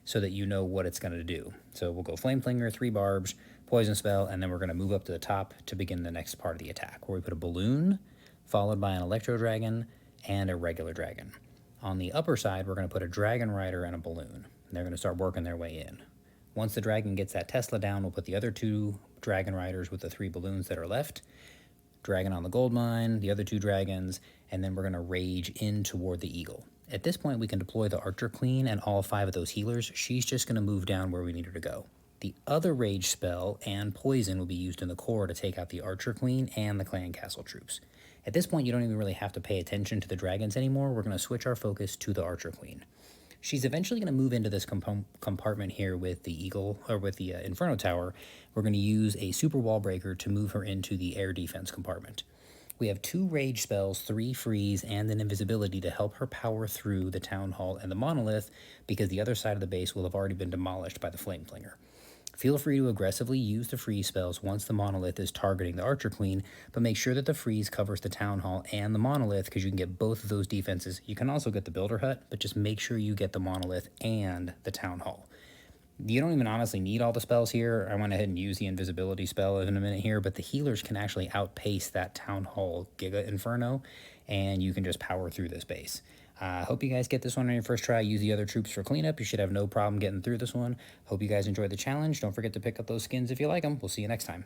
so that you know what it's going to do. So we'll go Flame Flinger, 3 barbs, Poison Spell, and then we're going to move up to the top to begin the next part of the attack, where we put a balloon, followed by an Electro Dragon, and a regular dragon. On the upper side, we're going to put a Dragon Rider and a balloon. And they're going to start working their way in. Once the dragon gets that Tesla down, we'll put the other 2 Dragon Riders with the 3 balloons that are left, dragon on the gold mine, the other 2 dragons, and then we're going to rage in toward the eagle. At this point, we can deploy the Archer Queen and all 5 of those healers. She's just going to move down where we need her to go. The other rage spell and poison will be used in the core to take out the Archer Queen and the Clan Castle troops. At this point, you don't even really have to pay attention to the dragons anymore. We're going to switch our focus to the Archer Queen. She's eventually going to move into this compartment here with the Eagle, or with the Inferno Tower. We're going to use a Super Wall Breaker to move her into the air defense compartment. We have 2 rage spells, 3 freeze, and an invisibility to help her power through the Town Hall and the Monolith, because the other side of the base will have already been demolished by the Flame Flinger. Feel free to aggressively use the freeze spells once the Monolith is targeting the Archer Queen, but make sure that the freeze covers the Town Hall and the Monolith, because you can get both of those defenses. You can also get the Builder Hut, but just make sure you get the Monolith and the Town Hall. You don't even honestly need all the spells here. I went ahead and used the invisibility spell in a minute here, but the healers can actually outpace that Town Hall Giga Inferno, and you can just power through this base. Hope you guys get this one on your first try. Use the other troops for cleanup. You should have no problem getting through this one. Hope you guys enjoyed the challenge. Don't forget to pick up those skins if you like them. We'll see you next time.